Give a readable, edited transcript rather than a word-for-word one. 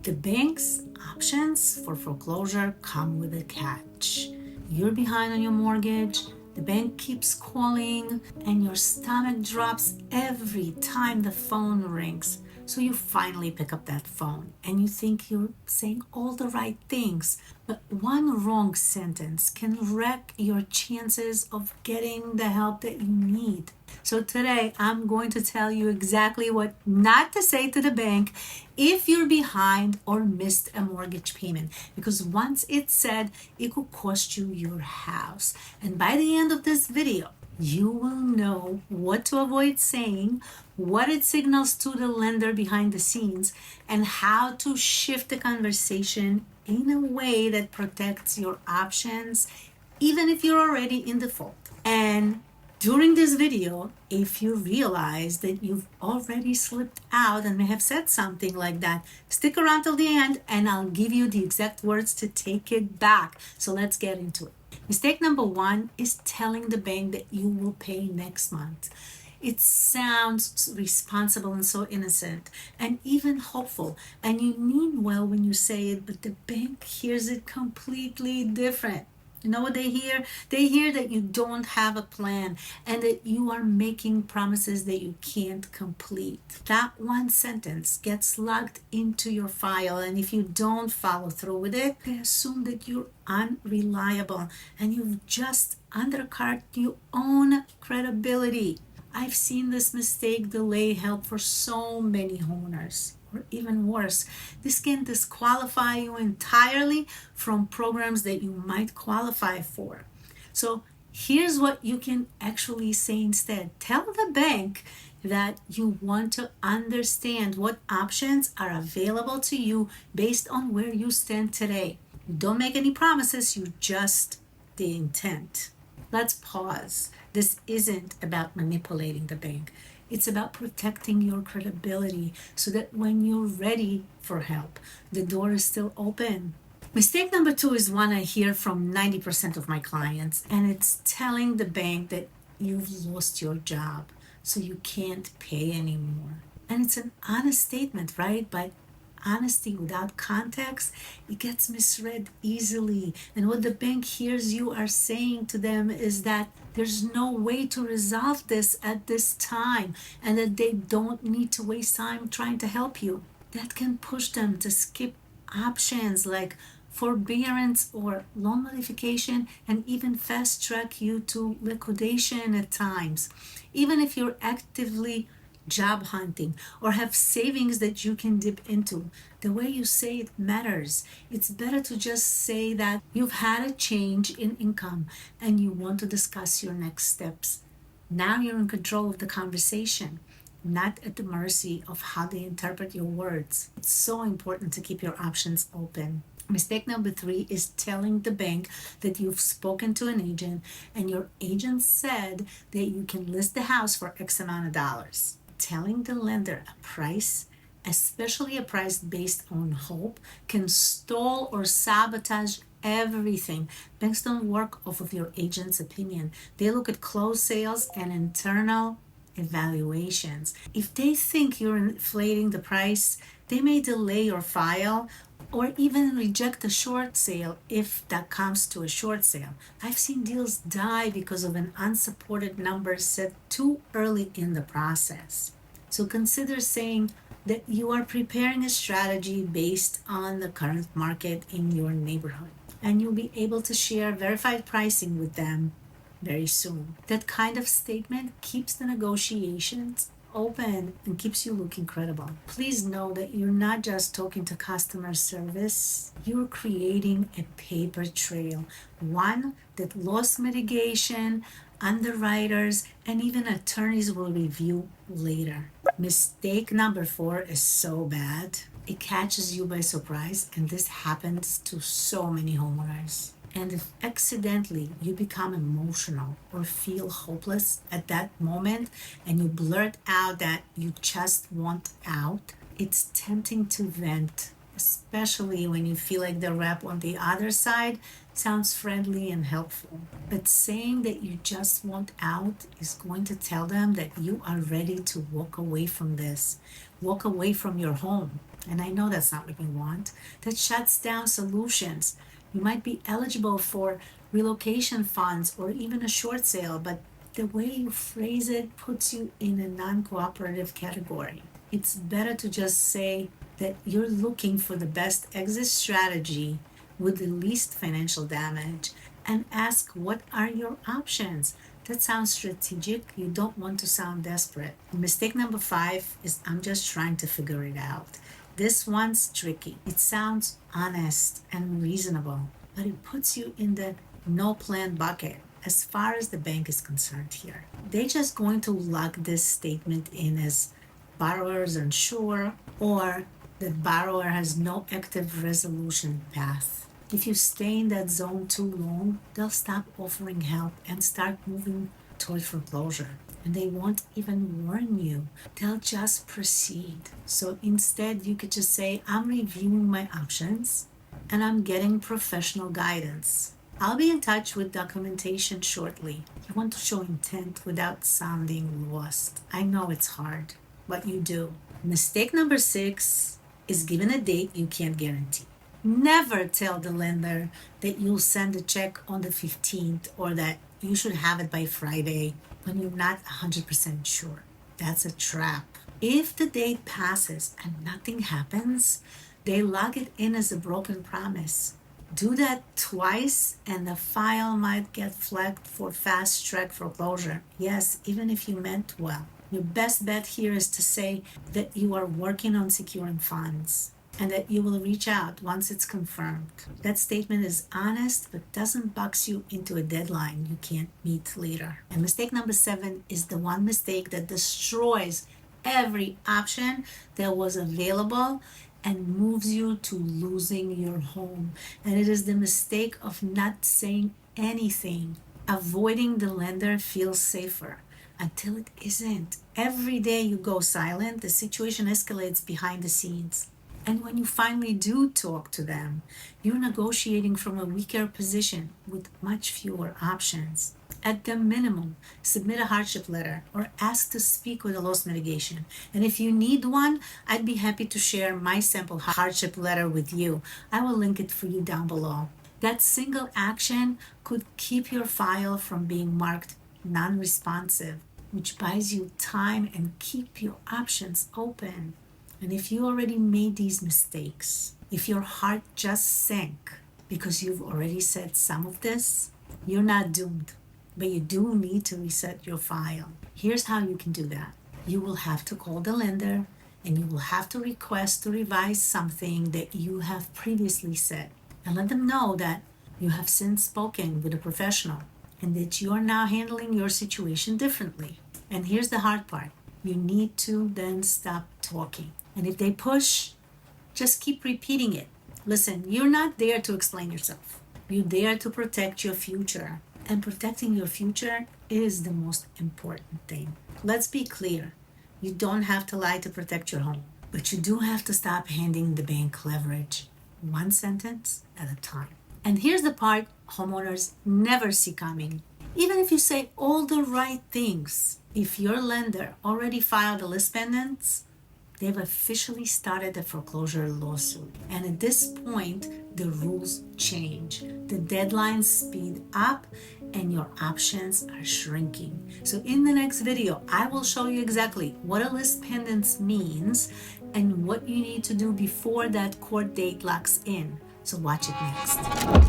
The bank's options for foreclosure come with a catch. You're behind on your mortgage, the bank keeps calling, and your stomach drops every time the phone rings. So you finally pick up that phone and you think you're saying all the right things, but one wrong sentence can wreck your chances of getting the help that you need. So today I'm going to tell you exactly what not to say to the bank if you're behind or missed a mortgage payment, because once it's said, it could cost you your house. And by the end of this video, you will know what to avoid saying, what it signals to the lender behind the scenes, and how to shift the conversation in a way that protects your options, even if you're already in default. And during this video, if you realize that you've already slipped out and may have said something like that, stick around till the end and I'll give you the exact words to take it back. So let's get into it. Mistake number one is telling the bank that you will pay next month. It sounds responsible and so innocent and even hopeful, and you mean well when you say it, but the bank hears it completely different. You know what they hear? They hear that you don't have a plan and that you are making promises that you can't complete. That one sentence gets logged into your file, and if you don't follow through with it, they assume that you're unreliable and you've just undercut your own credibility. I've seen this mistake delay help for so many homeowners. Or even worse, this can disqualify you entirely from programs that you might qualify for. So here's what you can actually say instead. Tell the bank that you want to understand what options are available to you based on where you stand today. Don't make any promises, you just the intent. Let's pause. This isn't about manipulating the bank. It's about protecting your credibility so that when you're ready for help, the door is still open. Mistake number two is one I hear from 90% of my clients, and it's telling the bank that you've lost your job, so you can't pay anymore. And it's an honest statement, right? But honesty without context, it gets misread easily. And what the bank hears you are saying to them is that there's no way to resolve this at this time and that they don't need to waste time trying to help you. That can push them to skip options like forbearance or loan modification and even fast track you to liquidation at times. Even if you're actively job hunting or have savings that you can dip into, the way you say it matters. It's better to just say that you've had a change in income and you want to discuss your next steps. Now you're in control of the conversation, not at the mercy of how they interpret your words. It's so important to keep your options open. Mistake number three is telling the bank that you've spoken to an agent and your agent said that you can list the house for X amount of dollars. Telling the lender a price, especially a price based on hope, can stall or sabotage everything. Banks don't work off of your agent's opinion. They look at closed sales and internal evaluations. If they think you're inflating the price, they may delay your file or even reject a short sale if that comes to a short sale. I've seen deals die because of an unsupported number set too early in the process. So consider saying that you are preparing a strategy based on the current market in your neighborhood, and you'll be able to share verified pricing with them very soon. That kind of statement keeps the negotiations open and keeps you looking credible. Please know that you're not just talking to customer service, you're creating a paper trail, one that loss mitigation, underwriters, and even attorneys will review later. Mistake number four is so bad, it catches you by surprise, and this happens to so many homeowners. And if accidentally you become emotional or feel hopeless at that moment and you blurt out that you just want out, it's tempting to vent, especially when you feel like the rep on the other side sounds friendly and helpful. But saying that you just want out is going to tell them that you are ready to walk away from this, walk away from your home. And I know that's not what you want. That shuts down solutions. You might be eligible for relocation funds or even a short sale, but the way you phrase it puts you in a non-cooperative category. It's better to just say that you're looking for the best exit strategy with the least financial damage and ask what are your options. That sounds strategic. You don't want to sound desperate. Mistake number 5 is I'm just trying to figure it out. This one's tricky. It sounds honest and reasonable, but it puts you in the no plan bucket as far as the bank is concerned here. They're just going to lock this statement in as borrower's unsure or the borrower has no active resolution path. If you stay in that zone too long, they'll stop offering help and start moving toward foreclosure. And they won't even warn you. They'll just proceed. So instead, you could just say, I'm reviewing my options and I'm getting professional guidance. I'll be in touch with documentation shortly. You want to show intent without sounding lost. I know it's hard, but you do. Mistake number 6 is giving a date you can't guarantee. Never tell the lender that you'll send a check on the 15th or that you should have it by Friday when you're not 100% sure. That's a trap. If the date passes and nothing happens, they log it in as a broken promise. Do that twice and the file might get flagged for fast track foreclosure. Yes, even if you meant well. Your best bet here is to say that you are working on securing funds and that you will reach out once it's confirmed. That statement is honest but doesn't box you into a deadline you can't meet later. And mistake number 7 is the one mistake that destroys every option that was available and moves you to losing your home. And it is the mistake of not saying anything. Avoiding the lender feels safer until it isn't. Every day you go silent, the situation escalates behind the scenes. And when you finally do talk to them, you're negotiating from a weaker position with much fewer options. At the minimum, submit a hardship letter or ask to speak with a loss mitigation. And if you need one, I'd be happy to share my sample hardship letter with you. I will link it for you down below. That single action could keep your file from being marked non-responsive, which buys you time and keep your options open. And if you already made these mistakes, if your heart just sank because you've already said some of this, you're not doomed, but you do need to reset your file. Here's how you can do that. You will have to call the lender and you will have to request to revise something that you have previously said and let them know that you have since spoken with a professional and that you are now handling your situation differently. And here's the hard part. You need to then stop talking. And if they push, just keep repeating it. Listen, you're not there to explain yourself. You're there to protect your future. And protecting your future is the most important thing. Let's be clear. You don't have to lie to protect your home. But you do have to stop handing the bank leverage, one sentence at a time. And here's the part homeowners never see coming. Even if you say all the right things, if your lender already filed a list pendants, they've officially started a foreclosure lawsuit. And at this point, the rules change. The deadlines speed up and your options are shrinking. So in the next video, I will show you exactly what a list pendants means and what you need to do before that court date locks in. So watch it next.